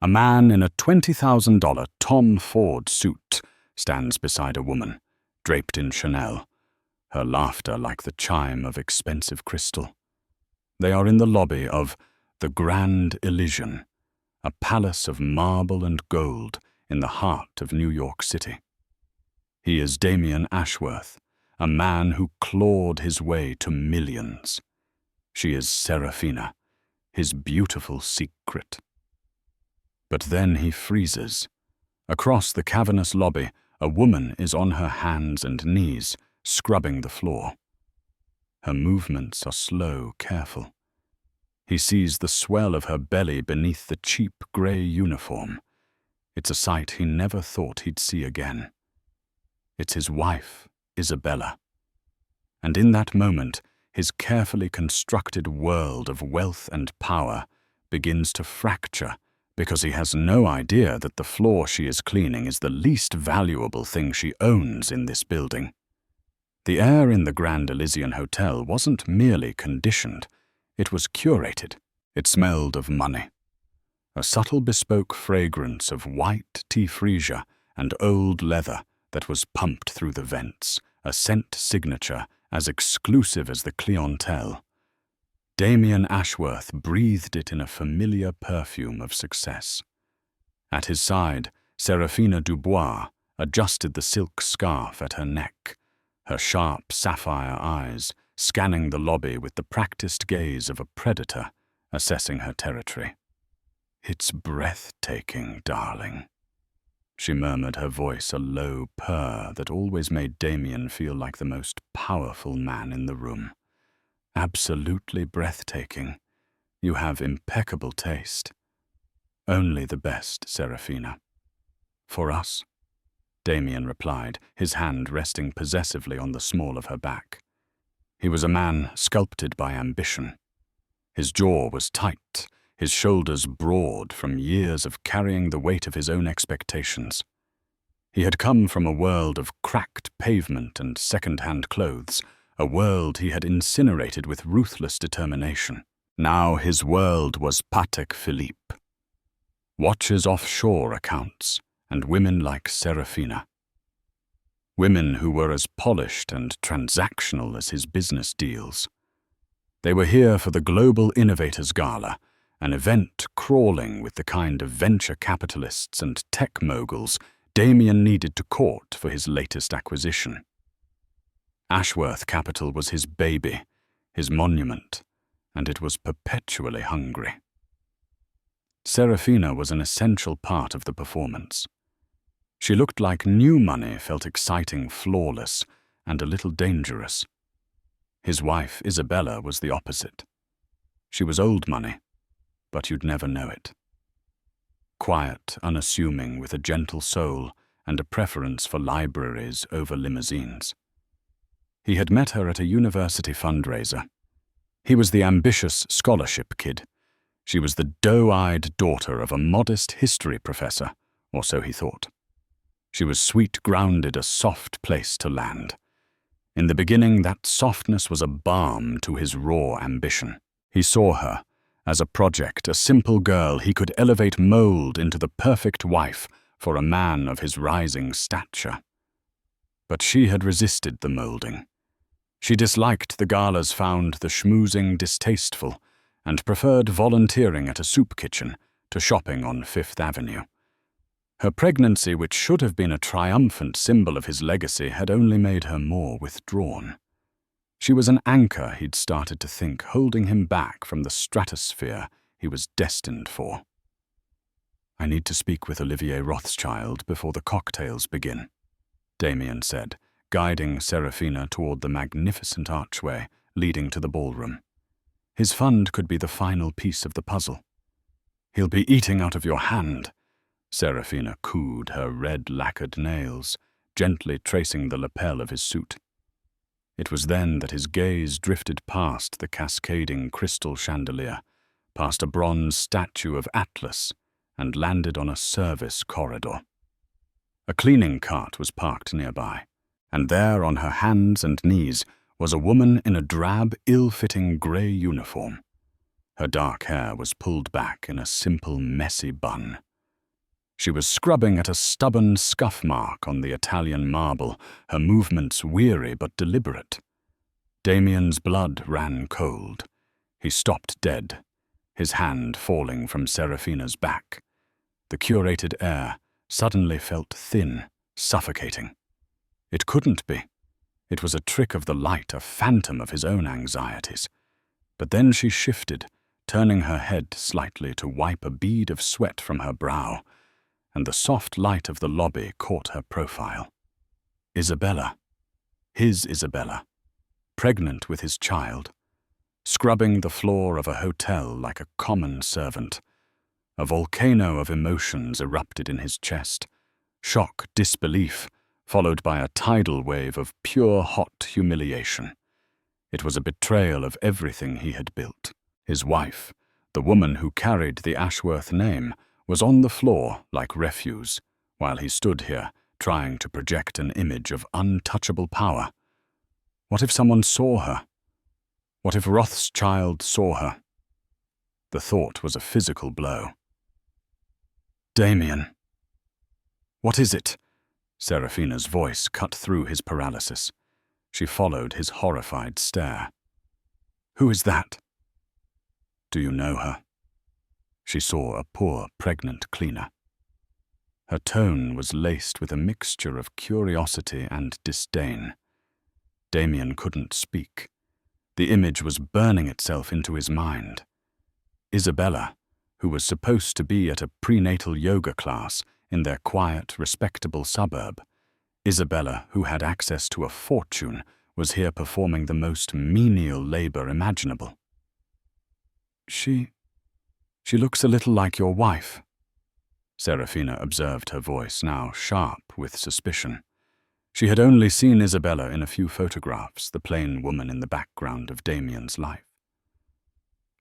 A man in a $20,000 Tom Ford suit stands beside a woman, draped in Chanel, her laughter like the chime of expensive crystal. They are in the lobby of the Grand Elysian, a palace of marble and gold in the heart of New York City. He is Damien Ashworth, a man who clawed his way to millions. She is Seraphina, his beautiful secret. But then he freezes. Across the cavernous lobby, a woman is on her hands and knees, scrubbing the floor. Her movements are slow, careful. He sees the swell of her belly beneath the cheap grey uniform. It's a sight he never thought he'd see again. It's his wife, Isabella. And in that moment, his carefully constructed world of wealth and power begins to fracture because he has no idea that the floor she is cleaning is the least valuable thing she owns in this building. The air in the Grand Elysian Hotel wasn't merely conditioned, it was curated. It smelled of money. A subtle bespoke fragrance of white tea freesia and old leather that was pumped through the vents, a scent signature as exclusive as the clientele. Damien Ashworth breathed it in a familiar perfume of success. At his side, Seraphina Dubois adjusted the silk scarf at her neck, her sharp sapphire eyes scanning the lobby with the practiced gaze of a predator assessing her territory. "It's breathtaking, darling," she murmured, her voice a low purr that always made Damien feel like the most powerful man in the room. "Absolutely breathtaking. You have impeccable taste." "Only the best, Seraphina." "For us?" Damien replied, his hand resting possessively on the small of her back. He was a man sculpted by ambition. His jaw was tight, his shoulders broad from years of carrying the weight of his own expectations. He had come from a world of cracked pavement and second-hand clothes, a world he had incinerated with ruthless determination. Now his world was Patek Philippe. Watches offshore accounts, and women like Seraphina. Women who were as polished and transactional as his business deals. They were here for the Global Innovators Gala, an event crawling with the kind of venture capitalists and tech moguls Damien needed to court for his latest acquisition. Ashworth Capital was his baby, his monument, and it was perpetually hungry. Seraphina was an essential part of the performance. She looked like new money, felt exciting, flawless, and a little dangerous. His wife, Isabella, was the opposite. She was old money, but you'd never know it. Quiet, unassuming, with a gentle soul and a preference for libraries over limousines. He had met her at a university fundraiser. He was the ambitious scholarship kid. She was the doe-eyed daughter of a modest history professor, or so he thought. She was sweet-grounded, a soft place to land. In the beginning, that softness was a balm to his raw ambition. He saw her as a project, a simple girl he could mold into the perfect wife for a man of his rising stature. But she had resisted the molding. She disliked the galas, found the schmoozing distasteful, and preferred volunteering at a soup kitchen to shopping on Fifth Avenue. Her pregnancy, which should have been a triumphant symbol of his legacy, had only made her more withdrawn. She was an anchor, he'd started to think, holding him back from the stratosphere he was destined for. "I need to speak with Olivier Rothschild before the cocktails begin," Damien said, guiding Seraphina toward the magnificent archway leading to the ballroom. His fund could be the final piece of the puzzle. "He'll be eating out of your hand," Seraphina cooed, her red lacquered nails gently tracing the lapel of his suit. It was then that his gaze drifted past the cascading crystal chandelier, past a bronze statue of Atlas, and landed on a service corridor. A cleaning cart was parked nearby, and there on her hands and knees was a woman in a drab, ill-fitting grey uniform. Her dark hair was pulled back in a simple, messy bun. She was scrubbing at a stubborn scuff mark on the Italian marble, her movements weary but deliberate. Damien's blood ran cold. He stopped dead, his hand falling from Seraphina's back. The curated air suddenly felt thin, suffocating. It couldn't be. It was a trick of the light, a phantom of his own anxieties. But then she shifted, turning her head slightly to wipe a bead of sweat from her brow, and the soft light of the lobby caught her profile. Isabella. His Isabella. Pregnant with his child. Scrubbing the floor of a hotel like a common servant. A volcano of emotions erupted in his chest. Shock, disbelief, followed by a tidal wave of pure hot humiliation. It was a betrayal of everything he had built. His wife, the woman who carried the Ashworth name, was on the floor like refuse, while he stood here, trying to project an image of untouchable power. What if someone saw her? What if Rothschild saw her? The thought was a physical blow. Damien. What is it? Seraphina's voice cut through his paralysis. She followed his horrified stare. Who is that? Do you know her? She saw a poor, pregnant cleaner. Her tone was laced with a mixture of curiosity and disdain. Damien couldn't speak. The image was burning itself into his mind. Isabella, who was supposed to be at a prenatal yoga class in their quiet, respectable suburb. Isabella, who had access to a fortune, was here performing the most menial labor imaginable. She looks a little like your wife. Seraphina observed her voice, now sharp with suspicion. She had only seen Isabella in a few photographs, the plain woman in the background of Damien's life.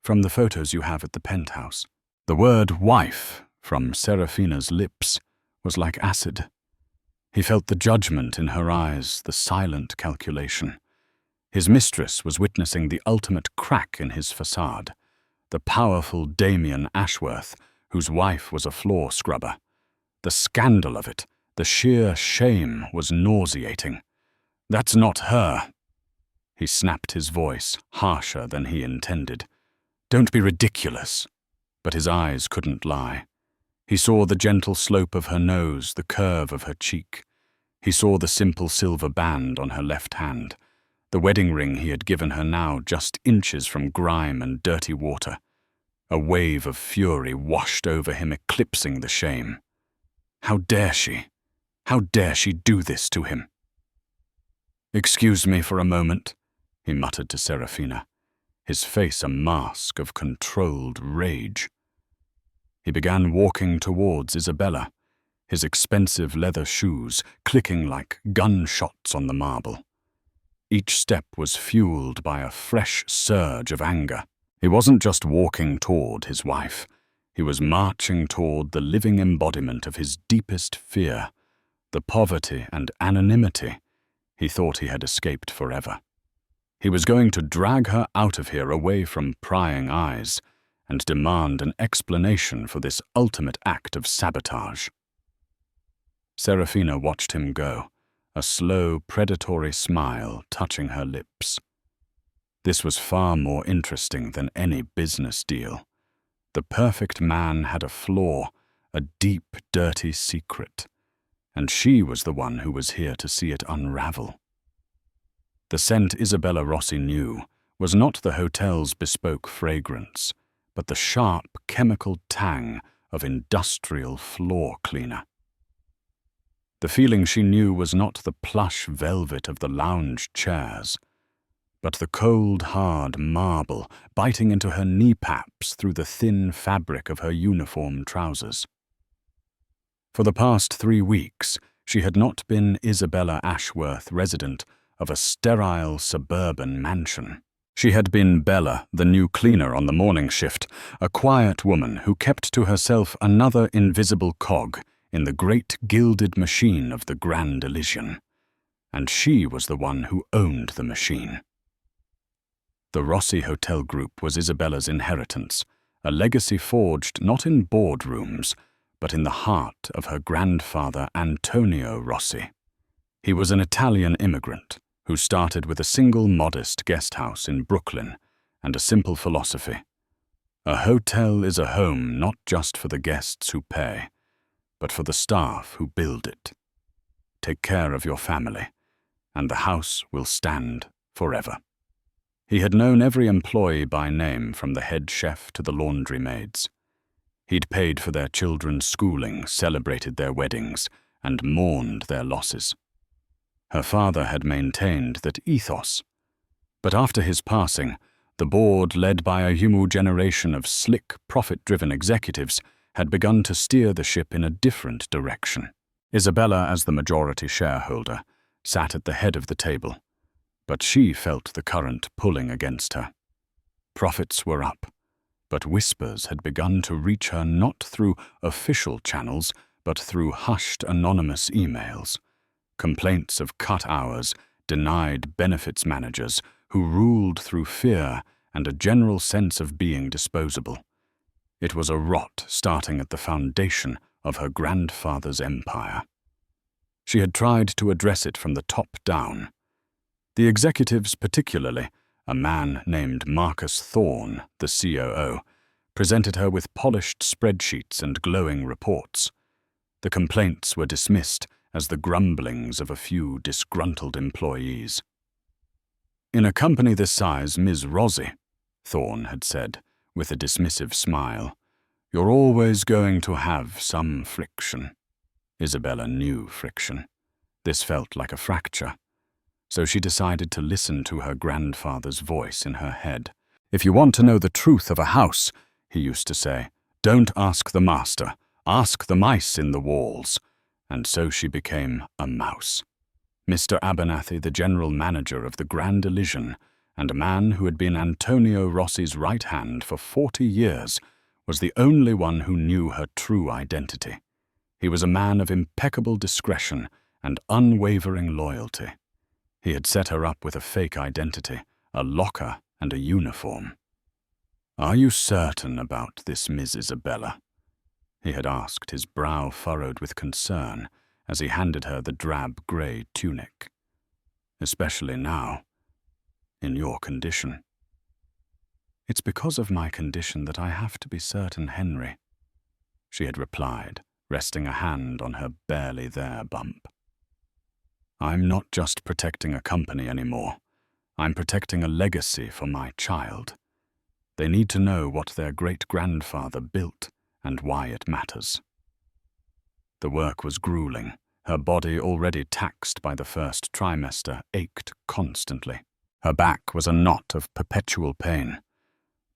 From the photos you have at the penthouse, the word wife from Seraphina's lips was like acid. He felt the judgment in her eyes, the silent calculation. His mistress was witnessing the ultimate crack in his facade, the powerful Damien Ashworth, whose wife was a floor scrubber. The scandal of it, the sheer shame, was nauseating. That's not her. He snapped his voice, harsher than he intended. Don't be ridiculous. But his eyes couldn't lie. He saw the gentle slope of her nose, the curve of her cheek. He saw the simple silver band on her left hand, the wedding ring he had given her now just inches from grime and dirty water. A wave of fury washed over him, eclipsing the shame. How dare she? How dare she do this to him? Excuse me for a moment, he muttered to Seraphina, his face a mask of controlled rage. He began walking towards Isabella, his expensive leather shoes clicking like gunshots on the marble. Each step was fueled by a fresh surge of anger. He wasn't just walking toward his wife. He was marching toward the living embodiment of his deepest fear, the poverty and anonymity he thought he had escaped forever. He was going to drag her out of here away from prying eyes and demand an explanation for this ultimate act of sabotage. Seraphina watched him go, a slow, predatory smile touching her lips. This was far more interesting than any business deal. The perfect man had a flaw, a deep, dirty secret, and she was the one who was here to see it unravel. The scent Isabella Rossi knew was not the hotel's bespoke fragrance, but the sharp chemical tang of industrial floor cleaner. The feeling she knew was not the plush velvet of the lounge chairs, but the cold, hard marble biting into her knee-paps through the thin fabric of her uniform trousers. For the past 3 weeks, she had not been Isabella Ashworth, resident of a sterile suburban mansion. She had been Bella, the new cleaner on the morning shift, a quiet woman who kept to herself another invisible cog in the great gilded machine of the Grand Elysian. And she was the one who owned the machine. The Rossi Hotel Group was Isabella's inheritance, a legacy forged not in boardrooms, but in the heart of her grandfather Antonio Rossi. He was an Italian immigrant who started with a single modest guest house in Brooklyn and a simple philosophy. A hotel is a home not just for the guests who pay, but for the staff who build it. Take care of your family, and the house will stand forever. He had known every employee by name, from the head chef to the laundry maids. He'd paid for their children's schooling, celebrated their weddings, and mourned their losses. Her father had maintained that ethos. But after his passing, the board, led by a new generation of slick, profit-driven executives, had begun to steer the ship in a different direction. Isabella, as the majority shareholder, sat at the head of the table, but she felt the current pulling against her. Profits were up, but whispers had begun to reach her not through official channels, but through hushed anonymous emails. Complaints of cut hours, denied benefits managers who ruled through fear and a general sense of being disposable. It was a rot starting at the foundation of her grandfather's empire. She had tried to address it from the top down. The executives, particularly a man named Marcus Thorne, the COO, presented her with polished spreadsheets and glowing reports. The complaints were dismissed as the grumblings of a few disgruntled employees. "In a company this size, Ms. Rossi," Thorne had said, with a dismissive smile, "you're always going to have some friction." Isabella knew friction. This felt like a fracture. So she decided to listen to her grandfather's voice in her head. "If you want to know the truth of a house," he used to say, "don't ask the master, ask the mice in the walls." And so she became a mouse. Mr. Abernathy, the general manager of the Grand Elysian, and a man who had been Antonio Rossi's right hand for 40 years, was the only one who knew her true identity. He was a man of impeccable discretion and unwavering loyalty. He had set her up with a fake identity, a locker and a uniform. "Are you certain about this, Miss Isabella?" he had asked, his brow furrowed with concern as he handed her the drab grey tunic. "Especially now, in your condition." "It's because of my condition that I have to be certain, Henry," she had replied, resting a hand on her barely there bump. "I'm not just protecting a company anymore. I'm protecting a legacy for my child. They need to know what their great-grandfather built and why it matters." The work was grueling. Her body, already taxed by the first trimester, ached constantly. Her back was a knot of perpetual pain.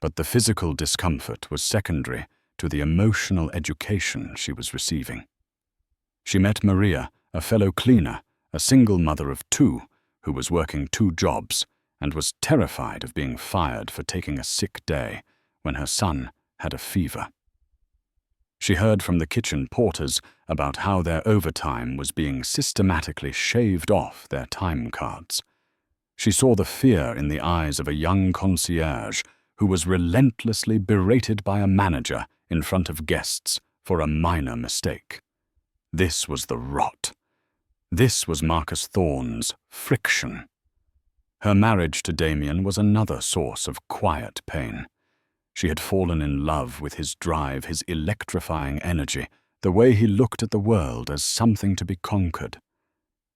But the physical discomfort was secondary to the emotional education she was receiving. She met Maria, a fellow cleaner, a single mother of 2, who was working 2 jobs and was terrified of being fired for taking a sick day when her son had a fever. She heard from the kitchen porters about how their overtime was being systematically shaved off their time cards. She saw the fear in the eyes of a young concierge who was relentlessly berated by a manager in front of guests for a minor mistake. This was the rot. This was Marcus Thorne's friction. Her marriage to Damien was another source of quiet pain. She had fallen in love with his drive, his electrifying energy, the way he looked at the world as something to be conquered.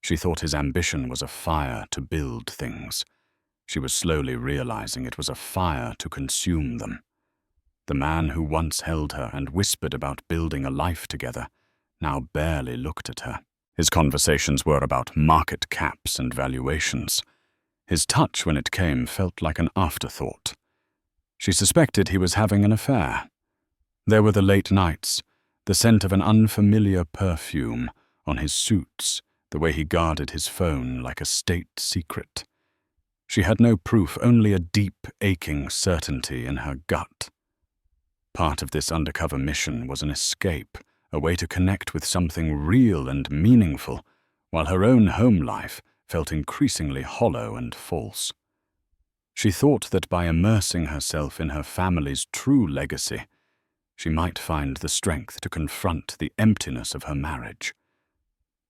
She thought his ambition was a fire to build things. She was slowly realizing it was a fire to consume them. The man who once held her and whispered about building a life together now barely looked at her. His conversations were about market caps and valuations. His touch, when it came, felt like an afterthought. She suspected he was having an affair. There were the late nights, the scent of an unfamiliar perfume on his suits, the way he guarded his phone like a state secret. She had no proof, only a deep, aching certainty in her gut. Part of this undercover mission was an escape, a way to connect with something real and meaningful, while her own home life felt increasingly hollow and false. She thought that by immersing herself in her family's true legacy, She might find the strength to confront the emptiness of her marriage.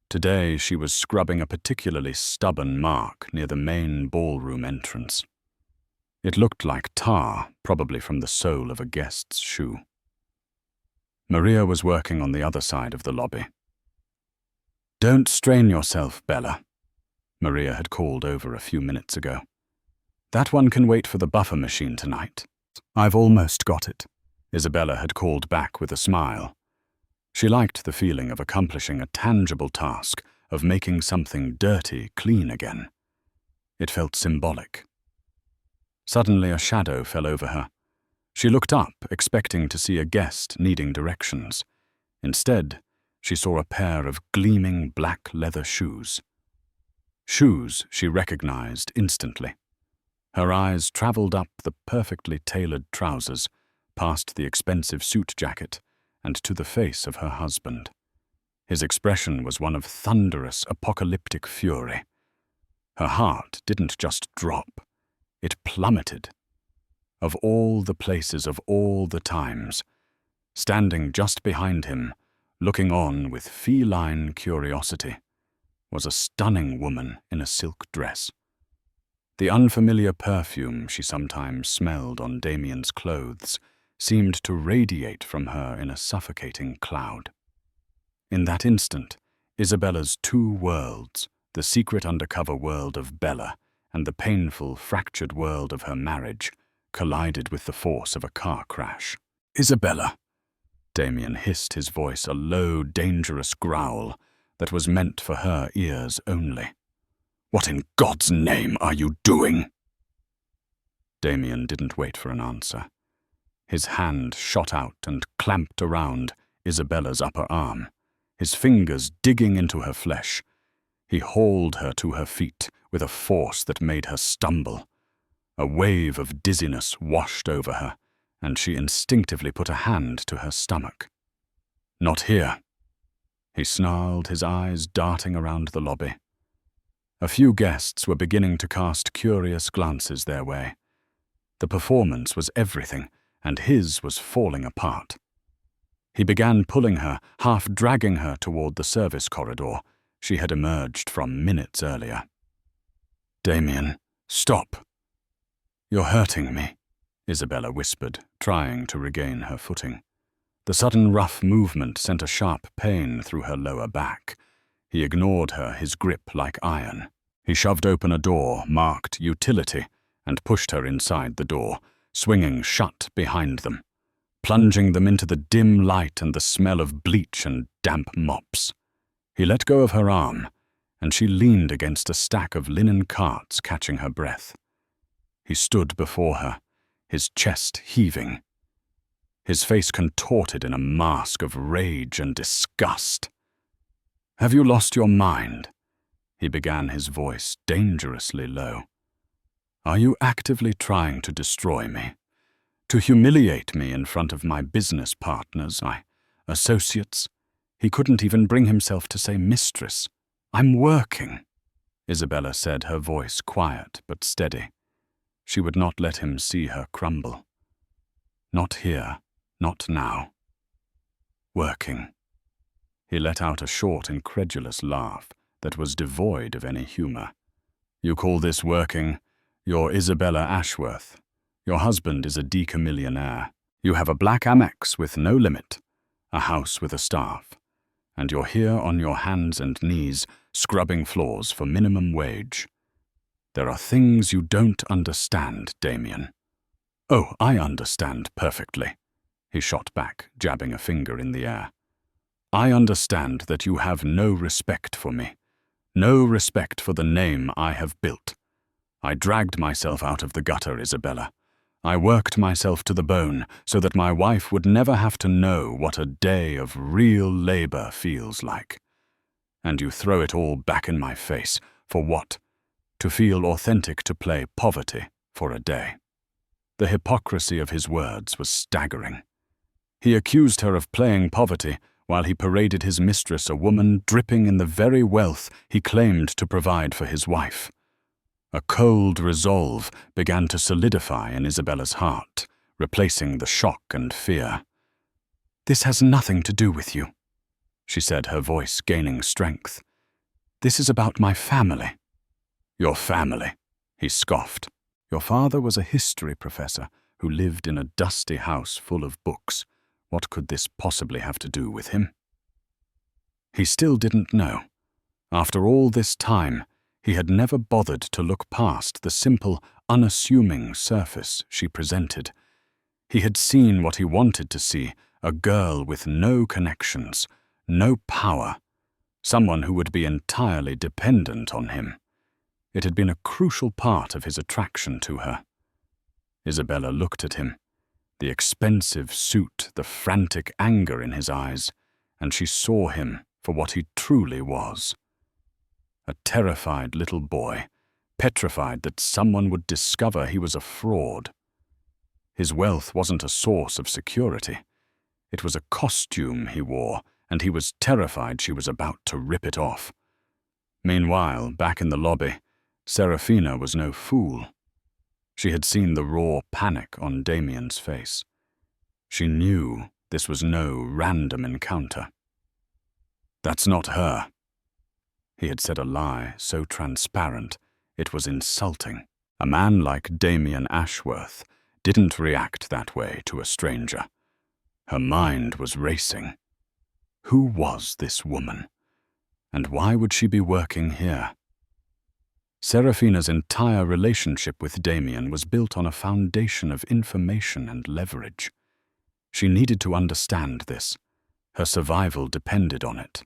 Today she was scrubbing a particularly stubborn mark near the main ballroom entrance. It looked like tar, probably from the sole of a guest's shoe. Maria was working on the other side of the lobby. "Don't strain yourself, Bella," Maria had called over a few minutes ago. "That one can wait for the buffer machine tonight." "I've almost got it," Isabella had called back with a smile. She liked the feeling of accomplishing a tangible task, of making something dirty clean again. It felt symbolic. Suddenly a shadow fell over her. She looked up, expecting to see a guest needing directions. Instead, she saw a pair of gleaming black leather shoes. Shoes she recognized instantly. Her eyes traveled up the perfectly tailored trousers, past the expensive suit jacket, and to the face of her husband. His expression was one of thunderous, apocalyptic fury. Her heart didn't just drop, it plummeted. Of all the places of all the times, standing just behind him, looking on with feline curiosity, was a stunning woman in a silk dress. The unfamiliar perfume she sometimes smelled on Damien's clothes seemed to radiate from her in a suffocating cloud. In that instant, Isabella's two worlds, the secret undercover world of Bella and the painful, fractured world of her marriage, collided with the force of a car crash. "Isabella!" Damien hissed, his voice a low, dangerous growl that was meant for her ears only. "What in God's name are you doing?" Damien didn't wait for an answer. His hand shot out and clamped around Isabella's upper arm, his fingers digging into her flesh. He hauled her to her feet with a force that made her stumble. A wave of dizziness washed over her, and she instinctively put a hand to her stomach. "Not here," he snarled, his eyes darting around the lobby. A few guests were beginning to cast curious glances their way. The performance was everything, and his was falling apart. He began pulling her, half dragging her toward the service corridor she had emerged from minutes earlier. "Damien, stop. You're hurting me," Isabella whispered, trying to regain her footing. The sudden rough movement sent a sharp pain through her lower back. He ignored her, his grip like iron. He shoved open a door marked Utility and pushed her inside the door, swinging shut behind them, plunging them into the dim light and the smell of bleach and damp mops. He let go of her arm, and she leaned against a stack of linen carts, catching her breath. He stood before her, his chest heaving, his face contorted in a mask of rage and disgust. "Have you lost your mind?" He began, his voice dangerously low. "Are you actively trying to destroy me? To humiliate me in front of my business partners, my associates?" He couldn't even bring himself to say mistress. "I'm working," Isabella said, her voice quiet but steady. She would not let him see her crumble. "Not here, not now. Working." He let out a short, incredulous laugh that was devoid of any humor. "You call this working? You're Isabella Ashworth. Your husband is a millionaire. You have a black Amex with no limit, a house with a staff, and you're here on your hands and knees scrubbing floors for minimum wage. There are things you don't understand, Damien." "Oh, I understand perfectly," he shot back, jabbing a finger in the air. "I understand that you have no respect for me, no respect for the name I have built. I dragged myself out of the gutter, Isabella. I worked myself to the bone so that my wife would never have to know what a day of real labor feels like. And you throw it all back in my face. For what? To feel authentic, to play poverty for a day." The hypocrisy of his words was staggering. He accused her of playing poverty while he paraded his mistress, a woman dripping in the very wealth he claimed to provide for his wife. A cold resolve began to solidify in Isabella's heart, replacing the shock and fear. "This has nothing to do with you," she said, her voice gaining strength. "This is about my family." "Your family?" he scoffed. "Your father was a history professor who lived in a dusty house full of books. What could this possibly have to do with him?" He still didn't know. After all this time, he had never bothered to look past the simple, unassuming surface she presented. He had seen what he wanted to see, a girl with no connections, no power, someone who would be entirely dependent on him. It had been a crucial part of his attraction to her. Isabella looked at him, the expensive suit, the frantic anger in his eyes, and she saw him for what he truly was. A terrified little boy, petrified that someone would discover he was a fraud. His wealth wasn't a source of security. It was a costume he wore, and he was terrified she was about to rip it off. Meanwhile, back in the lobby, Seraphina was no fool. She had seen the raw panic on Damien's face. She knew this was no random encounter. "That's not her." He had said a lie so transparent it was insulting. A man like Damien Ashworth didn't react that way to a stranger. Her mind was racing. Who was this woman? And why would she be working here? Seraphina's entire relationship with Damien was built on a foundation of information and leverage. She needed to understand this. Her survival depended on it.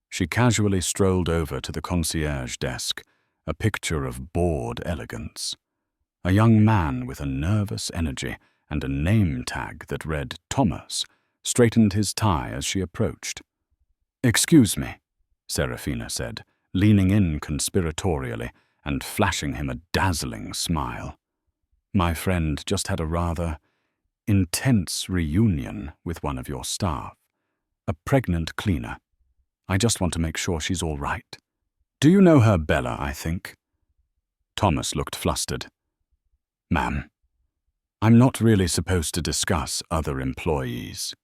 She casually strolled over to the concierge desk, a picture of bored elegance. A young man with a nervous energy and a name tag that read Thomas straightened his tie as she approached. "Excuse me," Seraphina said, leaning in conspiratorially and flashing him a dazzling smile. "My friend just had a rather intense reunion with one of your staff, a pregnant cleaner. I just want to make sure she's all right. Do you know her, Bella, I think?" Thomas looked flustered. "Ma'am, I'm not really supposed to discuss other employees."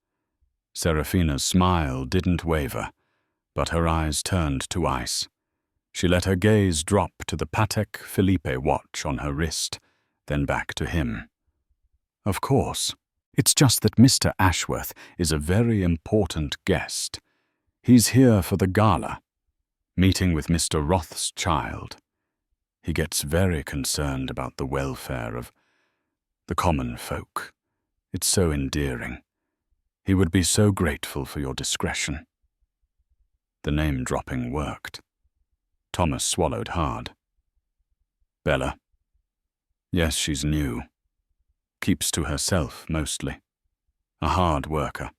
Seraphina's smile didn't waver, but her eyes turned to ice. She let her gaze drop to the Patek Philippe watch on her wrist, then back to him. "Of course. It's just that Mr. Ashworth is a very important guest. He's here for the gala, meeting with Mr. Rothschild. He gets very concerned about the welfare of the common folk. It's so endearing. He would be so grateful for your discretion." The name-dropping worked. Thomas swallowed hard. "Bella? Yes, she's new. Keeps to herself, mostly. A hard worker.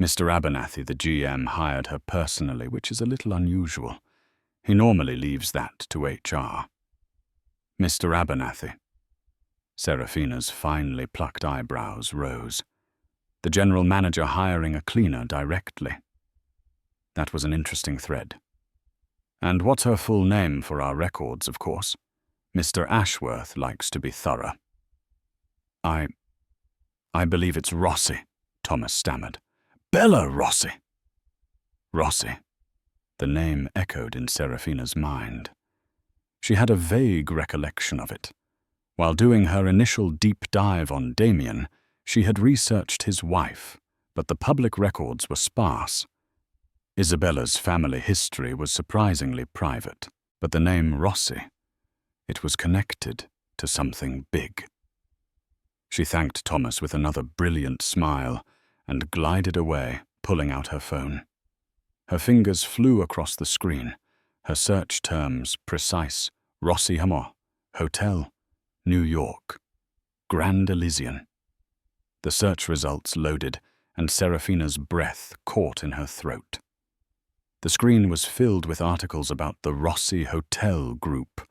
Mr. Abernathy, the GM, hired her personally, which is a little unusual. He normally leaves that to HR. Mr. Abernathy." Seraphina's finely plucked eyebrows rose. "The general manager hiring a cleaner directly." That was an interesting thread. "And what's her full name for our records, of course? Mr. Ashworth likes to be thorough." I believe it's Rossi," Thomas stammered. "Bella Rossi." Rossi. The name echoed in Seraphina's mind. She had a vague recollection of it. While doing her initial deep dive on Damien, she had researched his wife, but the public records were sparse. Isabella's family history was surprisingly private, but the name Rossi, it was connected to something big. She thanked Thomas with another brilliant smile and glided away, pulling out her phone. Her fingers flew across the screen, her search terms precise: Rossi Hotel, New York, Grand Elysian. The search results loaded, and Seraphina's breath caught in her throat. The screen was filled with articles about the Rossi Hotel Group,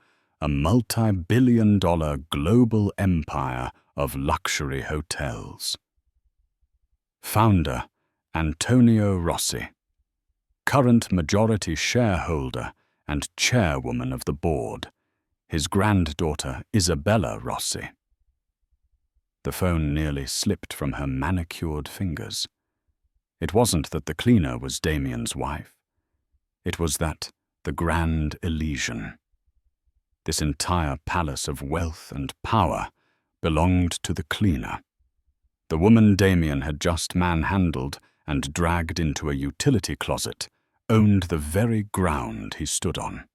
a multi-billion-dollar global empire of luxury hotels. Founder, Antonio Rossi. Current majority shareholder and chairwoman of the board, his granddaughter Isabella Rossi. The phone nearly slipped from her manicured fingers. It wasn't that the cleaner was Damien's wife. It was that the Grand Elysian, this entire palace of wealth and power, belonged to the cleaner. The woman Damien had just manhandled and dragged into a utility closet owned the very ground he stood on.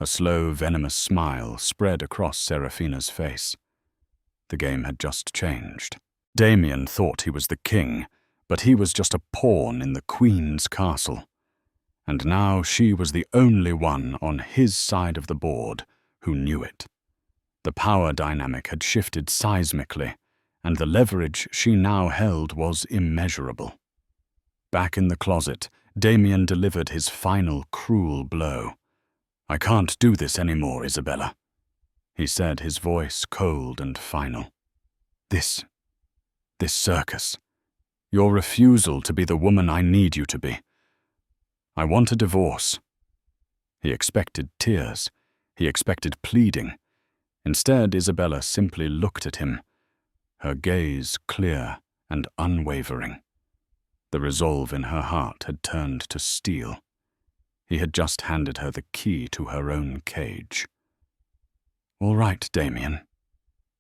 A slow, venomous smile spread across Seraphina's face. The game had just changed. Damien thought he was the king, but he was just a pawn in the queen's castle. And now she was the only one on his side of the board who knew it. The power dynamic had shifted seismically, and the leverage she now held was immeasurable. Back in the closet, Damien delivered his final cruel blow. "I can't do this anymore, Isabella," he said, his voice cold and final. This circus, your refusal to be the woman I need you to be. I want a divorce." He expected tears. He expected pleading. Instead, Isabella simply looked at him, her gaze clear and unwavering. The resolve in her heart had turned to steel. He had just handed her the key to her own cage. "All right, Damien,"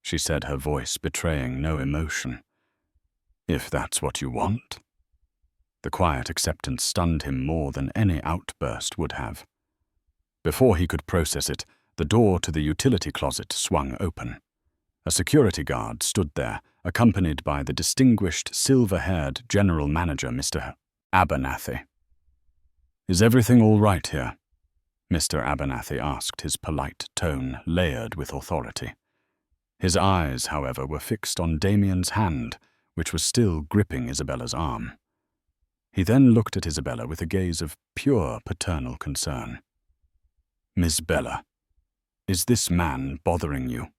she said, her voice betraying no emotion. "If that's what you want." The quiet acceptance stunned him more than any outburst would have. Before he could process it, the door to the utility closet swung open. A security guard stood there, accompanied by the distinguished silver-haired general manager, Mr. Abernathy. "Is everything all right here?" Mr. Abernathy asked, his polite tone layered with authority. His eyes, however, were fixed on Damien's hand, which was still gripping Isabella's arm. He then looked at Isabella with a gaze of pure paternal concern. "Miss Bella, is this man bothering you?"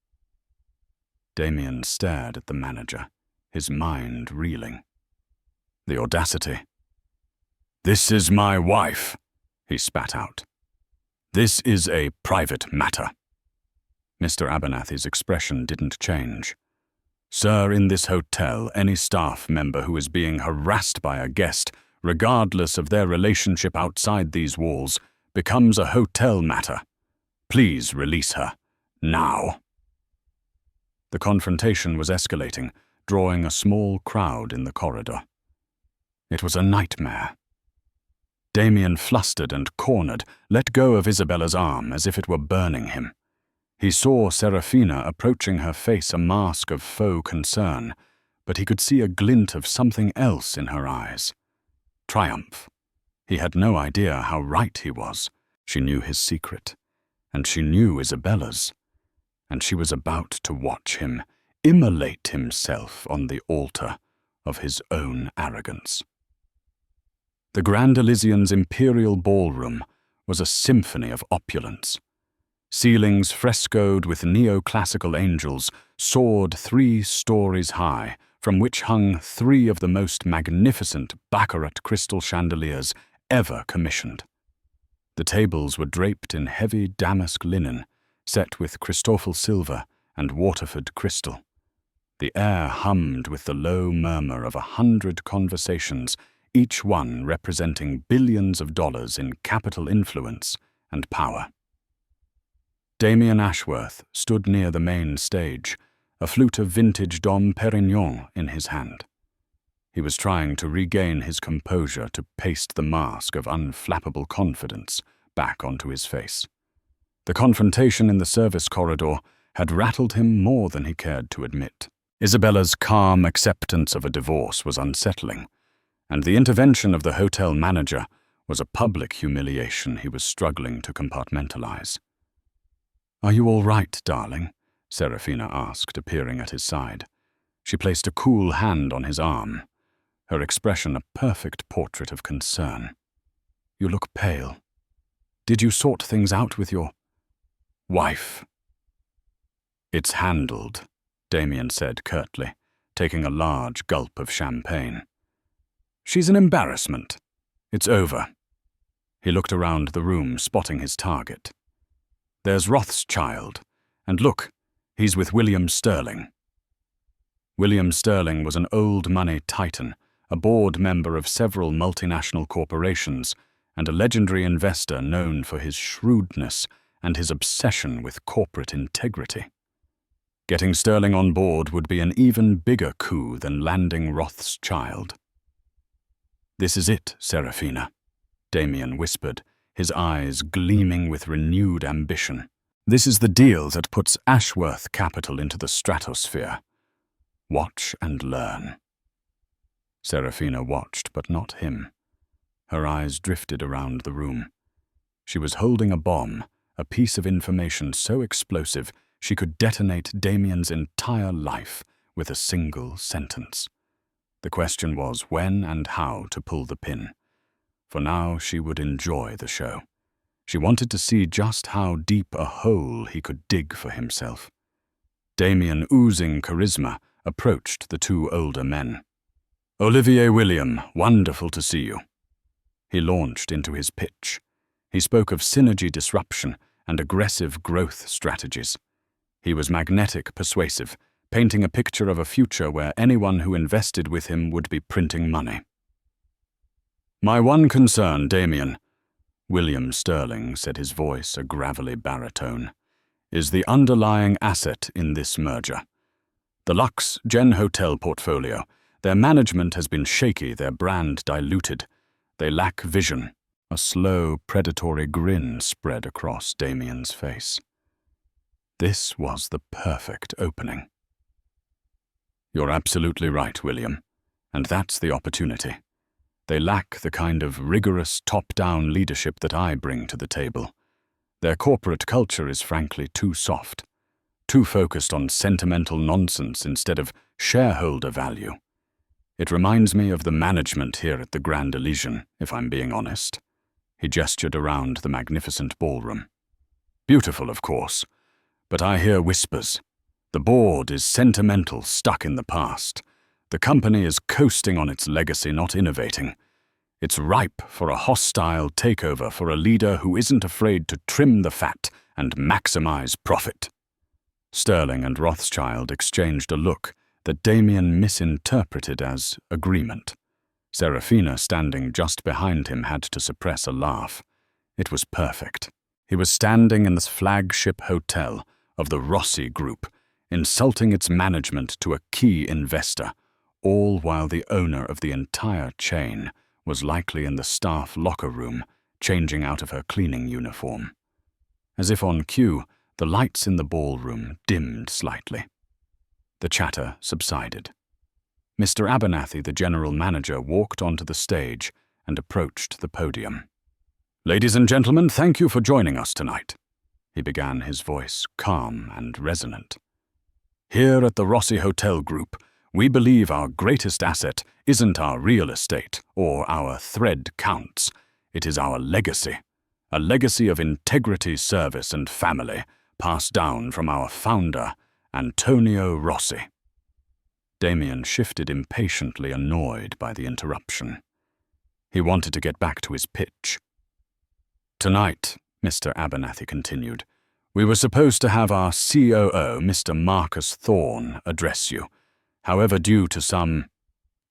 Damien stared at the manager, his mind reeling. The audacity. "This is my wife," he spat out. "This is a private matter." Mr. Abernathy's expression didn't change. "Sir, in this hotel, any staff member who is being harassed by a guest, regardless of their relationship outside these walls, becomes a hotel matter. Please release her. Now." The confrontation was escalating, drawing a small crowd in the corridor. It was a nightmare. Damien, flustered and cornered, let go of Isabella's arm as if it were burning him. He saw Seraphina approaching her face a mask of faux concern, but he could see a glint of something else in her eyes. Triumph. He had no idea how right he was. She knew his secret, and she knew Isabella's, and she was about to watch him immolate himself on the altar of his own arrogance. The Grand Elysian's Imperial Ballroom was a symphony of opulence. Ceilings frescoed with neoclassical angels soared 3 stories high, from which hung 3 of the most magnificent baccarat crystal chandeliers ever commissioned. The tables were draped in heavy damask linen, set with Christoffel silver and Waterford crystal. The air hummed with the low murmur of 100 conversations, each one representing billions of dollars in capital influence and power. Damien Ashworth stood near the main stage, a flute of vintage Dom Perignon in his hand. He was trying to regain his composure to paste the mask of unflappable confidence back onto his face. The confrontation in the service corridor had rattled him more than he cared to admit. Isabella's calm acceptance of a divorce was unsettling, and the intervention of the hotel manager was a public humiliation he was struggling to compartmentalize. "Are you all right, darling?" Seraphina asked, appearing at his side. She placed a cool hand on his arm, her expression a perfect portrait of concern. "You look pale. Did you sort things out with your wife?" "It's handled," Damien said curtly, taking a large gulp of champagne. "She's an embarrassment. It's over." He looked around the room, spotting his target. "There's Rothschild, and look, he's with William Sterling." William Sterling was an old money titan, a board member of several multinational corporations, and a legendary investor known for his shrewdness and his obsession with corporate integrity. Getting Sterling on board would be an even bigger coup than landing Rothschild. "This is it, Seraphina," Damien whispered, his eyes gleaming with renewed ambition. "This is the deal that puts Ashworth capital into the stratosphere. Watch and learn." Seraphina watched, but not him. Her eyes drifted around the room. She was holding a bomb, a piece of information so explosive she could detonate Damien's entire life with a single sentence. The question was when and how to pull the pin. For now, she would enjoy the show. She wanted to see just how deep a hole he could dig for himself. Damien, oozing charisma, approached the two older men. "Olivier William, wonderful to see you." He launched into his pitch. He spoke of synergy disruption and aggressive growth strategies. He was magnetic, persuasive, painting a picture of a future where anyone who invested with him would be printing money. "My one concern, Damien," William Sterling said, his voice a gravelly baritone, "is the underlying asset in this merger. The Lux Gen Hotel portfolio. Their management has been shaky, their brand diluted. They lack vision." A slow, predatory grin spread across Damien's face. This was the perfect opening. "You're absolutely right, William, and that's the opportunity. They lack the kind of rigorous top-down leadership that I bring to the table. Their corporate culture is frankly too soft, too focused on sentimental nonsense instead of shareholder value. It reminds me of the management here at the Grand Elysian, if I'm being honest." He gestured around the magnificent ballroom. "Beautiful, of course, but I hear whispers. The board is sentimental, stuck in the past. The company is coasting on its legacy, not innovating. It's ripe for a hostile takeover for a leader who isn't afraid to trim the fat and maximize profit." Sterling and Rothschild exchanged a look that Damien misinterpreted as agreement. Seraphina, standing just behind him, had to suppress a laugh. It was perfect. He was standing in this flagship hotel of the Rossi Group, insulting its management to a key investor, all while the owner of the entire chain was likely in the staff locker room, changing out of her cleaning uniform. As if on cue, the lights in the ballroom dimmed slightly. The chatter subsided. Mr. Abernathy, the general manager, walked onto the stage and approached the podium. "Ladies and gentlemen, thank you for joining us tonight," he began, his voice calm and resonant. "Here at the Rossi Hotel Group, we believe our greatest asset isn't our real estate or our thread counts. It is our legacy, a legacy of integrity, service, and family, passed down from our founder, Antonio Rossi." Damien shifted impatiently, annoyed by the interruption. He wanted to get back to his pitch. "Tonight," Mr. Abernathy continued, "we were supposed to have our COO, Mr. Marcus Thorne, address you. However, due to some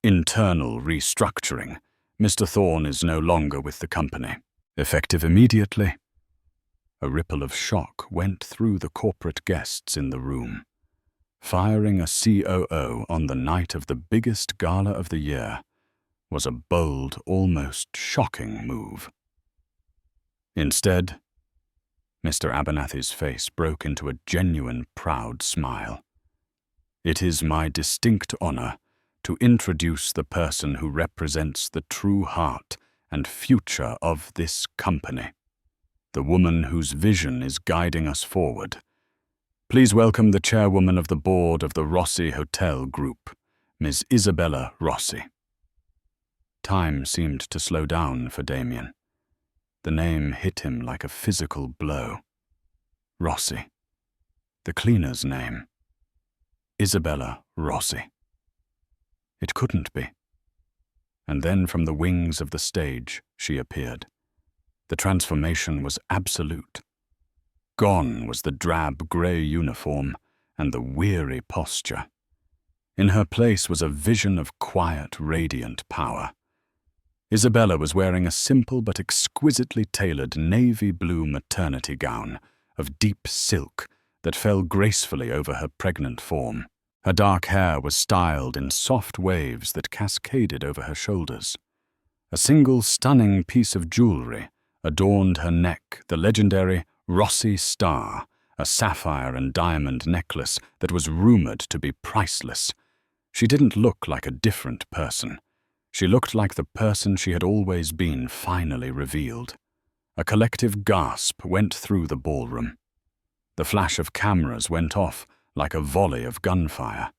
internal restructuring, Mr. Thorne is no longer with the company. Effective immediately." A ripple of shock went through the corporate guests in the room. Firing a COO on the night of the biggest gala of the year was a bold, almost shocking move. Instead, Mr. Abernathy's face broke into a genuine, proud smile. "It is my distinct honor to introduce the person who represents the true heart and future of this company, the woman whose vision is guiding us forward. Please welcome the chairwoman of the board of the Rossi Hotel Group, Ms. Isabella Rossi." Time seemed to slow down for Damien. The name hit him like a physical blow. Rossi. The cleaner's name. Isabella Rossi. It couldn't be. And then from the wings of the stage she appeared. The transformation was absolute. Gone was the drab grey uniform and the weary posture. In her place was a vision of quiet, radiant power. Isabella was wearing a simple but exquisitely tailored navy blue maternity gown of deep silk that fell gracefully over her pregnant form. Her dark hair was styled in soft waves that cascaded over her shoulders. A single stunning piece of jewelry adorned her neck, the legendary Rossi star, a sapphire and diamond necklace that was rumored to be priceless. She didn't look like a different person. She looked like the person she had always been, finally revealed. A collective gasp went through the ballroom. The flash of cameras went off like a volley of gunfire.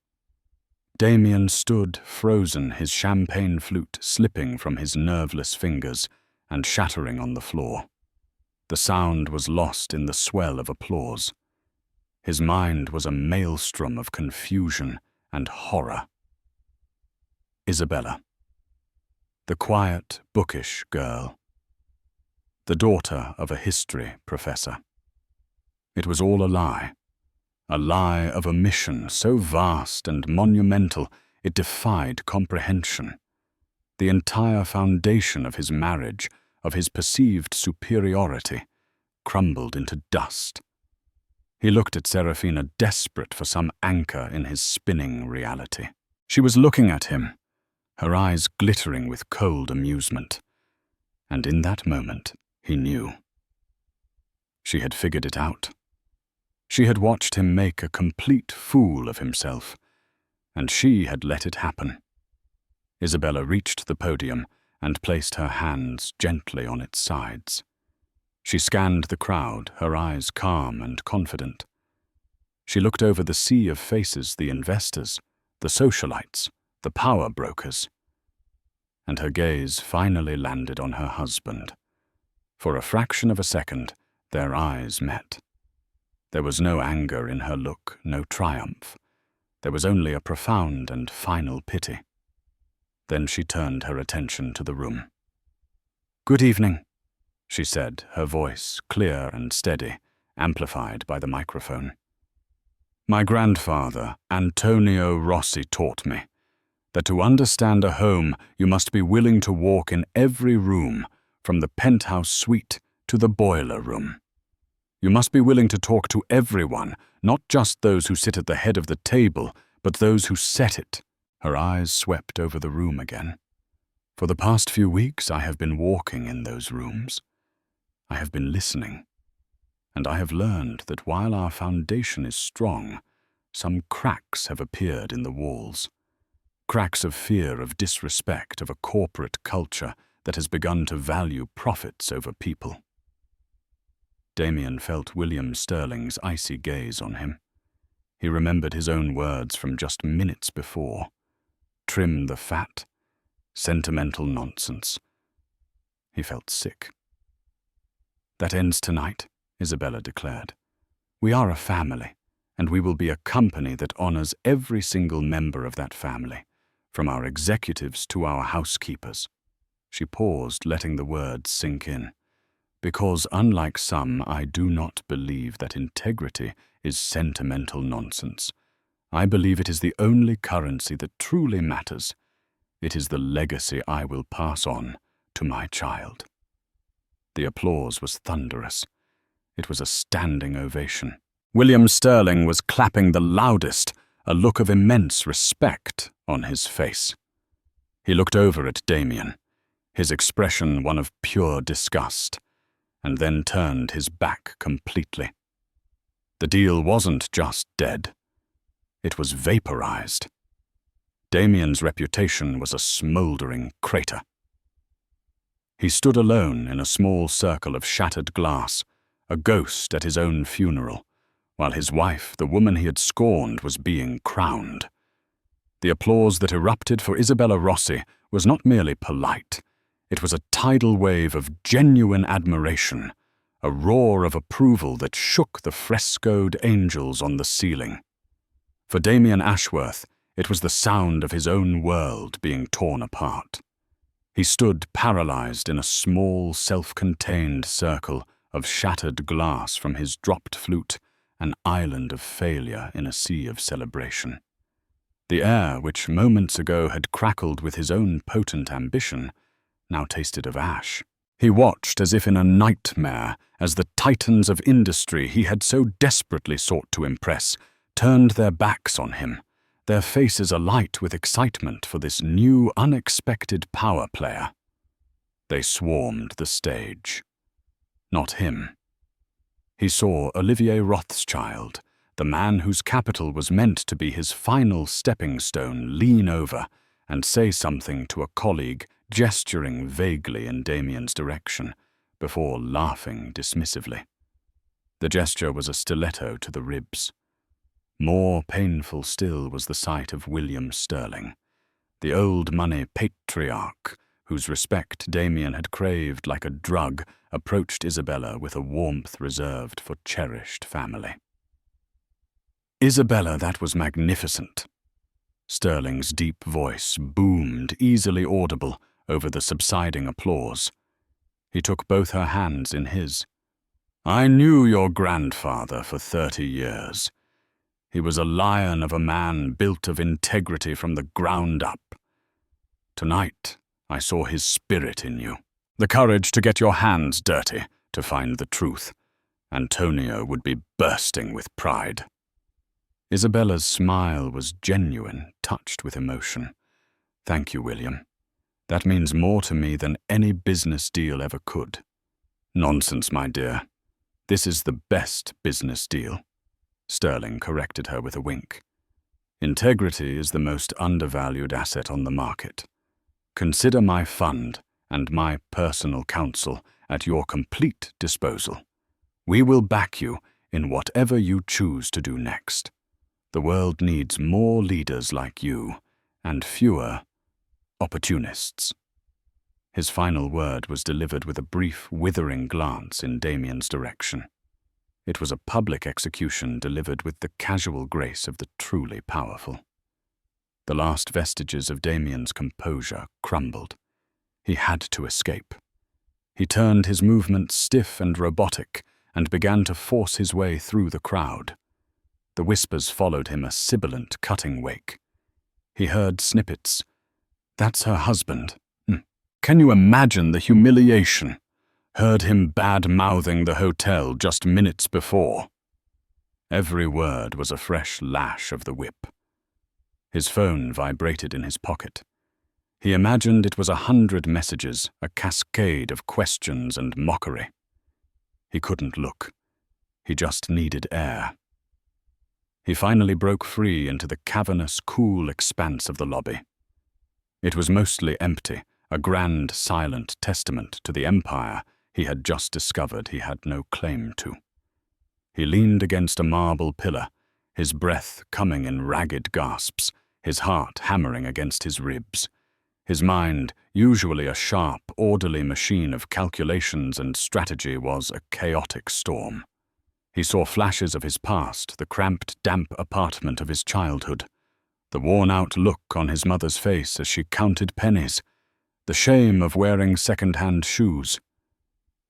Damien stood frozen, his champagne flute slipping from his nerveless fingers and shattering on the floor. The sound was lost in the swell of applause. His mind was a maelstrom of confusion and horror. Isabella. The quiet, bookish girl. The daughter of a history professor. It was all a lie of a mission so vast and monumental it defied comprehension. The entire foundation of his marriage, of his perceived superiority, crumbled into dust. He looked at Seraphina, desperate for some anchor in his spinning reality. She was looking at him, her eyes glittering with cold amusement. And in that moment, he knew. She had figured it out. She had watched him make a complete fool of himself, and she had let it happen. Isabella reached the podium and placed her hands gently on its sides. She scanned the crowd, her eyes calm and confident. She looked over the sea of faces, the investors, the socialites, the power brokers. And her gaze finally landed on her husband. For a fraction of a second, their eyes met. There was no anger in her look, no triumph. There was only a profound and final pity. Then she turned her attention to the room. "Good evening," she said, her voice clear and steady, amplified by the microphone. "My grandfather, Antonio Rossi, taught me that to understand a home, you must be willing to walk in every room, from the penthouse suite to the boiler room. You must be willing to talk to everyone, not just those who sit at the head of the table, but those who set it." Her eyes swept over the room again. "For the past few weeks, I have been walking in those rooms. I have been listening. And I have learned that while our foundation is strong, some cracks have appeared in the walls. Cracks of fear, of disrespect, of a corporate culture that has begun to value profits over people." Damien felt William Sterling's icy gaze on him. He remembered his own words from just minutes before. Trim the fat. Sentimental nonsense. He felt sick. "That ends tonight," Isabella declared. "We are a family, and we will be a company that honors every single member of that family, from our executives to our housekeepers." She paused, letting the words sink in. "Because, unlike some, I do not believe that integrity is sentimental nonsense. I believe it is the only currency that truly matters. It is the legacy I will pass on to my child." The applause was thunderous. It was a standing ovation. William Sterling was clapping the loudest, a look of immense respect on his face. He looked over at Damien, his expression one of pure disgust, and then turned his back completely. The deal wasn't just dead. It was vaporized. Damien's reputation was a smoldering crater. He stood alone in a small circle of shattered glass, a ghost at his own funeral, while his wife, the woman he had scorned, was being crowned. The applause that erupted for Isabella Rossi was not merely polite. It was a tidal wave of genuine admiration, a roar of approval that shook the frescoed angels on the ceiling. For Damien Ashworth, it was the sound of his own world being torn apart. He stood paralyzed in a small, self-contained circle of shattered glass from his dropped flute, an island of failure in a sea of celebration. The air, which moments ago had crackled with his own potent ambition, now tasted of ash. He watched as if in a nightmare, as the titans of industry he had so desperately sought to impress turned their backs on him, their faces alight with excitement for this new, unexpected power player. They swarmed the stage. Not him. He saw Olivier Rothschild, the man whose capital was meant to be his final stepping stone, lean over and say something to a colleague, gesturing vaguely in Damien's direction, before laughing dismissively. The gesture was a stiletto to the ribs. More painful still was the sight of William Sterling, the old money patriarch, whose respect Damien had craved like a drug, approached Isabella with a warmth reserved for cherished family. "Isabella, that was magnificent." Sterling's deep voice boomed, easily audible, over the subsiding applause. He took both her hands in his. "I knew your grandfather for 30 years. He was a lion of a man built of integrity from the ground up. Tonight, I saw his spirit in you. The courage to get your hands dirty to find the truth. Antonio would be bursting with pride." Isabella's smile was genuine, touched with emotion. "Thank you, William. That means more to me than any business deal ever could." "Nonsense, my dear. This is the best business deal." Sterling corrected her with a wink. "Integrity is the most undervalued asset on the market. Consider my fund and my personal counsel at your complete disposal. We will back you in whatever you choose to do next. The world needs more leaders like you, and fewer opportunists." His final word was delivered with a brief, withering glance in Damien's direction. It was a public execution delivered with the casual grace of the truly powerful. The last vestiges of Damien's composure crumbled. He had to escape. He turned his movements stiff and robotic and began to force his way through the crowd. The whispers followed him a sibilant, cutting wake. He heard snippets. "That's her husband. Can you imagine the humiliation?" Heard him bad-mouthing the hotel just minutes before. Every word was a fresh lash of the whip. His phone vibrated in his pocket. He imagined it was 100 messages, a cascade of questions and mockery. He couldn't look. He just needed air. He finally broke free into the cavernous, cool expanse of the lobby. It was mostly empty, a grand, silent testament to the empire he had just discovered he had no claim to. He leaned against a marble pillar, his breath coming in ragged gasps, his heart hammering against his ribs. His mind, usually a sharp, orderly machine of calculations and strategy, was a chaotic storm. He saw flashes of his past, the cramped, damp apartment of his childhood, the worn-out look on his mother's face as she counted pennies, the shame of wearing second-hand shoes.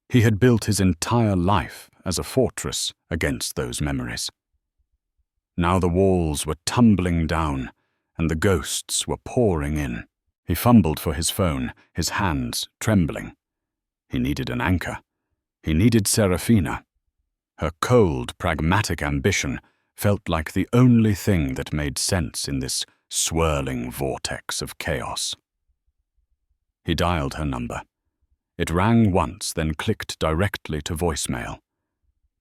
He had built his entire life as a fortress against those memories. Now the walls were tumbling down, and the ghosts were pouring in. He fumbled for his phone, his hands trembling. He needed an anchor. He needed Seraphina. Her cold, pragmatic ambition felt like the only thing that made sense in this swirling vortex of chaos. He dialed her number. It rang once, then clicked directly to voicemail.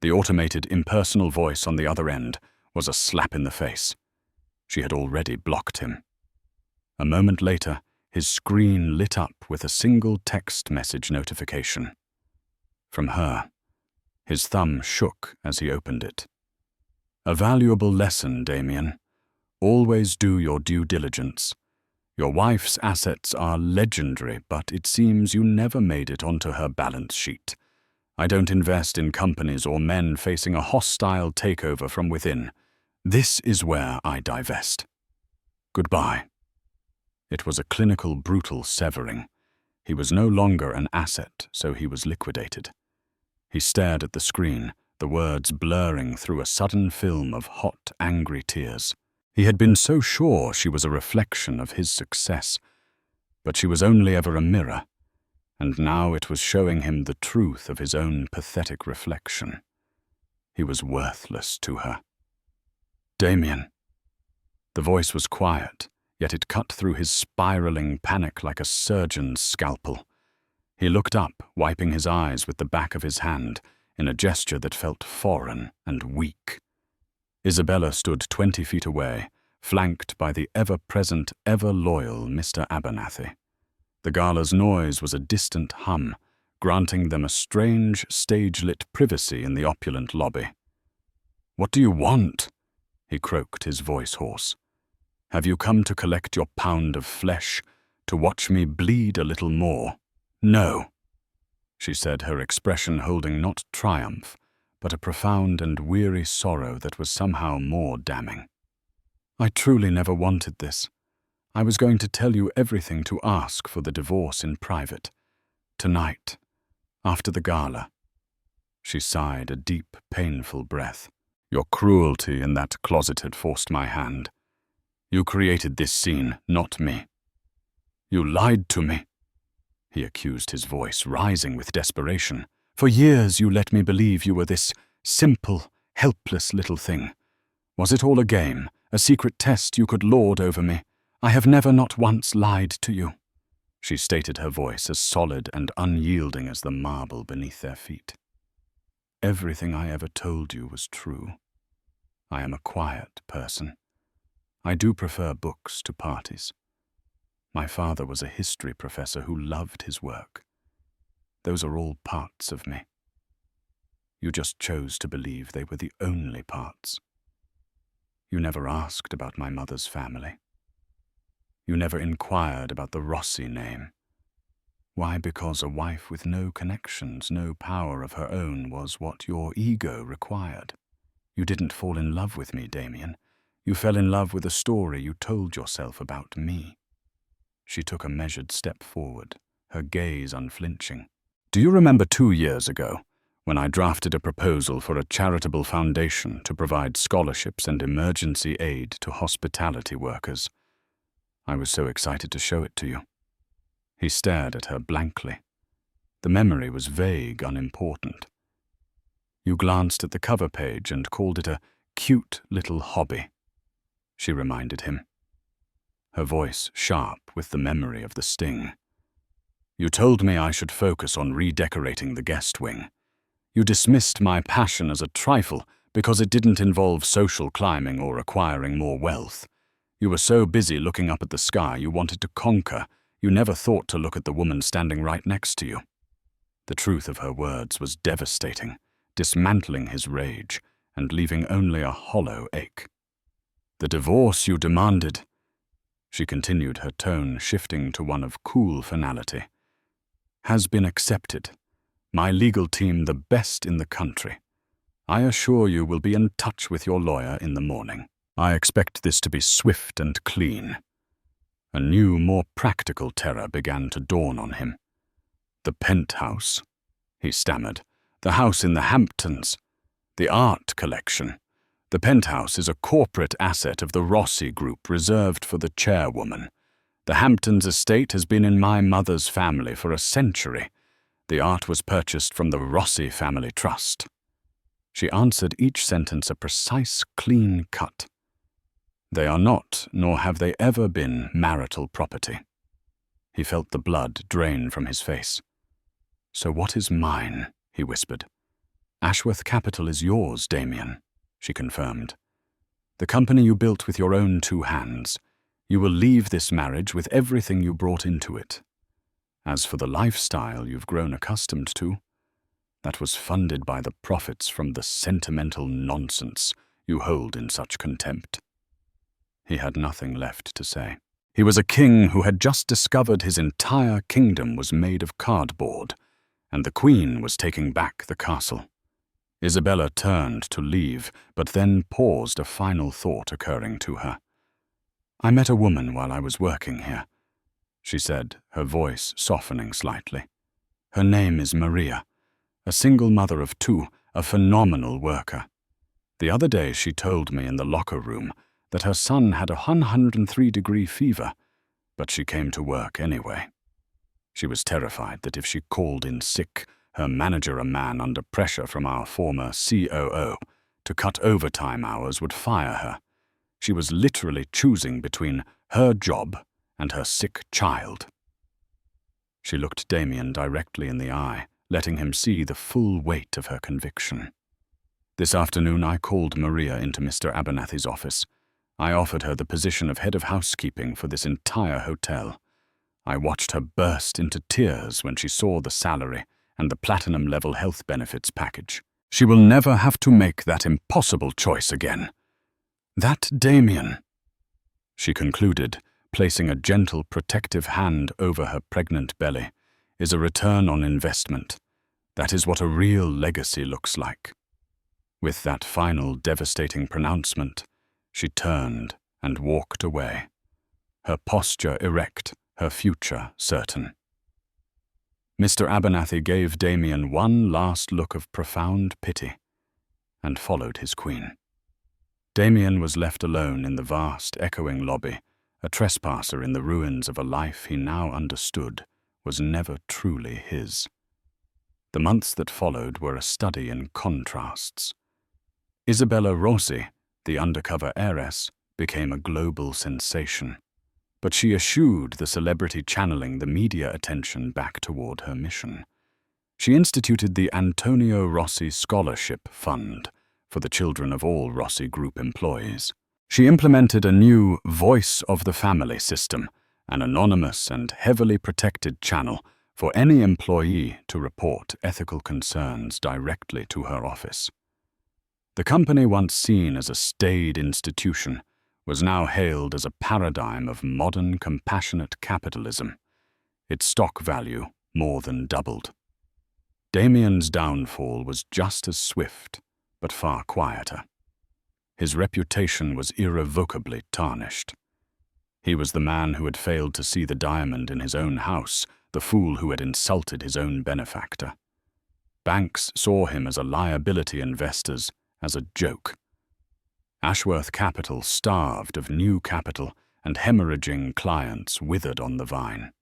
The automated, impersonal voice on the other end was a slap in the face. She had already blocked him. A moment later, his screen lit up with a single text message notification. From her. His thumb shook as he opened it. "A valuable lesson, Damien. Always do your due diligence. Your wife's assets are legendary, but it seems you never made it onto her balance sheet. I don't invest in companies or men facing a hostile takeover from within. This is where I divest. Goodbye." It was a clinical, brutal severing. He was no longer an asset, so he was liquidated. He stared at the screen, the words blurring through a sudden film of hot, angry tears. He had been so sure she was a reflection of his success, but she was only ever a mirror, and now it was showing him the truth of his own pathetic reflection. He was worthless to her. "Damien." The voice was quiet, yet it cut through his spiraling panic like a surgeon's scalpel. He looked up, wiping his eyes with the back of his hand, in a gesture that felt foreign and weak. Isabella stood 20 feet away, flanked by the ever-present, ever-loyal Mr. Abernathy. The gala's noise was a distant hum, granting them a strange, stage-lit privacy in the opulent lobby. "What do you want?" he croaked, his voice hoarse. "Have you come to collect your pound of flesh, to watch me bleed a little more?" "No," she said, her expression holding not triumph, but a profound and weary sorrow that was somehow more damning. "I truly never wanted this. I was going to tell you everything to ask for the divorce in private. Tonight, after the gala." She sighed a deep, painful breath. "Your cruelty in that closet had forced my hand. You created this scene, not me. You lied to me," he accused, his voice rising with desperation. "For years you let me believe you were this simple, helpless little thing. Was it all a game, a secret test you could lord over me? I have never not once lied to you." She stated, her voice as solid and unyielding as the marble beneath their feet. "Everything I ever told you was true. I am a quiet person. I do prefer books to parties. My father was a history professor who loved his work. Those are all parts of me. You just chose to believe they were the only parts. You never asked about my mother's family. You never inquired about the Rossi name. Why? Because a wife with no connections, no power of her own was what your ego required. You didn't fall in love with me, Damien. You fell in love with a story you told yourself about me." She took a measured step forward, her gaze unflinching. "Do you remember 2 years ago, when I drafted a proposal for a charitable foundation to provide scholarships and emergency aid to hospitality workers? I was so excited to show it to you." He stared at her blankly. The memory was vague, unimportant. "You glanced at the cover page and called it a cute little hobby," she reminded him, her voice sharp with the memory of the sting. "You told me I should focus on redecorating the guest wing. You dismissed my passion as a trifle because it didn't involve social climbing or acquiring more wealth. You were so busy looking up at the sky you wanted to conquer, you never thought to look at the woman standing right next to you." The truth of her words was devastating, dismantling his rage and leaving only a hollow ache. "The divorce you demanded," she continued, her tone shifting to one of cool finality, "has been accepted. My legal team, the best in the country. I assure you will be in touch with your lawyer in the morning. I expect this to be swift and clean." A new, more practical terror began to dawn on him. "The penthouse," he stammered. "The house in the Hamptons. The art collection. The penthouse is a corporate asset of the Rossi Group reserved for the Chairwoman. The Hamptons estate has been in my mother's family for a century. The art was purchased from the Rossi family trust." She answered each sentence a precise, clean cut. "They are not, nor have they ever been, marital property." He felt the blood drain from his face. "So what is mine?" he whispered. "Ashworth Capital is yours, Damien," she confirmed. "The company you built with your own 2 hands. You will leave this marriage with everything you brought into it. As for the lifestyle you've grown accustomed to, that was funded by the profits from the sentimental nonsense you hold in such contempt." He had nothing left to say. He was a king who had just discovered his entire kingdom was made of cardboard, and the queen was taking back the castle. Isabella turned to leave, but then paused, a final thought occurring to her. "I met a woman while I was working here," she said, her voice softening slightly. "Her name is Maria, a single mother of 2, a phenomenal worker. The other day she told me in the locker room that her son had a 103-degree fever, but she came to work anyway. She was terrified that if she called in sick, her manager, a man under pressure from our former COO, to cut overtime hours, would fire her. She was literally choosing between her job and her sick child. She looked Damien directly in the eye, letting him see the full weight of her conviction. This afternoon I called Maria into Mr. Abernathy's office. I offered her the position of head of housekeeping for this entire hotel. I watched her burst into tears when she saw the salary and the platinum-level health benefits package. She will never have to make that impossible choice again. That Damien, she concluded, placing a gentle protective hand over her pregnant belly, is a return on investment. That is what a real legacy looks like. With that final devastating pronouncement, she turned and walked away, her posture erect, her future certain. Mr. Abernathy gave Damien one last look of profound pity and followed his queen. Damien was left alone in the vast, echoing lobby, a trespasser in the ruins of a life he now understood was never truly his. The months that followed were a study in contrasts. Isabella Rossi, the undercover heiress, became a global sensation, but she eschewed the celebrity channeling the media attention back toward her mission. She instituted the Antonio Rossi Scholarship Fund for the children of all Rossi Group employees. She implemented a new Voice of the Family system, an anonymous and heavily protected channel for any employee to report ethical concerns directly to her office. The company, once seen as a staid institution, was now hailed as a paradigm of modern compassionate capitalism. Its stock value more than doubled. Damien's downfall was just as swift, but far quieter. His reputation was irrevocably tarnished. He was the man who had failed to see the diamond in his own house, the fool who had insulted his own benefactor. Banks saw him as a liability, investors as a joke. Ashworth Capital starved of new capital, and hemorrhaging clients withered on the vine.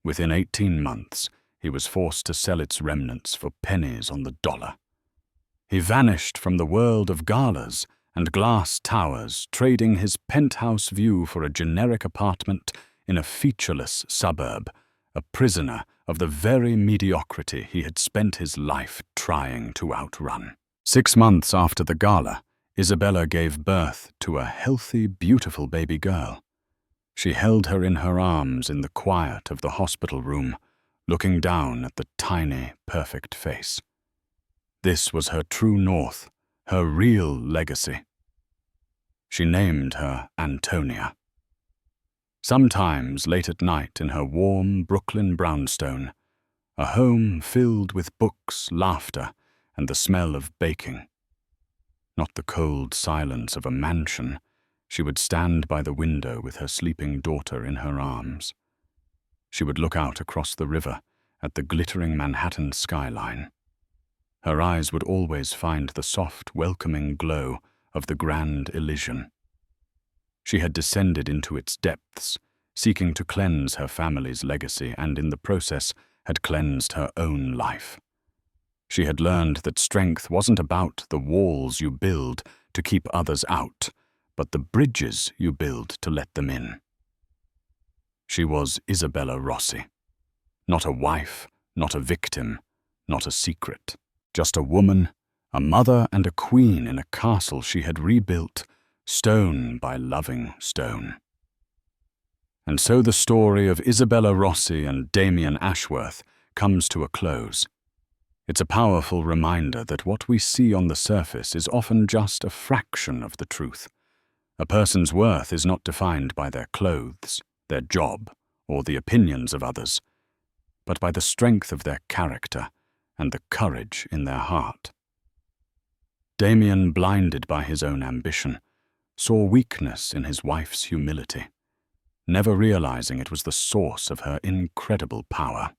Within 18 months, he was forced to sell its remnants for pennies on the dollar. He vanished from the world of galas and glass towers, trading his penthouse view for a generic apartment in a featureless suburb, a prisoner of the very mediocrity he had spent his life trying to outrun. 6 months after the gala, Isabella gave birth to a healthy, beautiful baby girl. She held her in her arms in the quiet of the hospital room, looking down at the tiny, perfect face. This was her true north, her real legacy. She named her Antonia. Sometimes late at night in her warm Brooklyn brownstone, a home filled with books, laughter, and the smell of baking. Not the cold silence of a mansion, she would stand by the window with her sleeping daughter in her arms. She would look out across the river at the glittering Manhattan skyline. Her eyes would always find the soft, welcoming glow of the Grand Elysian. She had descended into its depths, seeking to cleanse her family's legacy, and in the process had cleansed her own life. She had learned that strength wasn't about the walls you build to keep others out, but the bridges you build to let them in. She was Isabella Rossi. Not a wife, not a victim, not a secret. Just a woman, a mother and a queen in a castle she had rebuilt, stone by loving stone. And so the story of Isabella Rossi and Damien Ashworth comes to a close. It's a powerful reminder that what we see on the surface is often just a fraction of the truth. A person's worth is not defined by their clothes, their job, or the opinions of others, but by the strength of their character and the courage in their heart. Damien, blinded by his own ambition, saw weakness in his wife's humility, never realizing it was the source of her incredible power.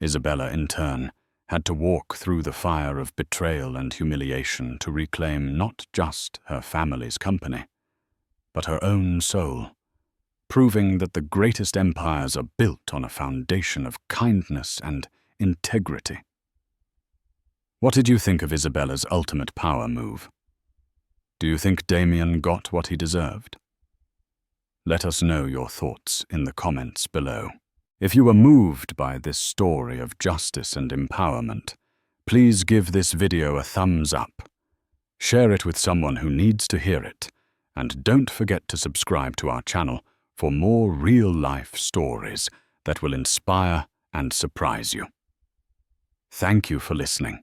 Isabella, in turn, had to walk through the fire of betrayal and humiliation to reclaim not just her family's company, but her own soul, proving that the greatest empires are built on a foundation of kindness and integrity. What did you think of Isabella's ultimate power move? Do you think Damien got what he deserved? Let us know your thoughts in the comments below. If you were moved by this story of justice and empowerment, please give this video a thumbs up. Share it with someone who needs to hear it, and don't forget to subscribe to our channel for more real-life stories that will inspire and surprise you. Thank you for listening.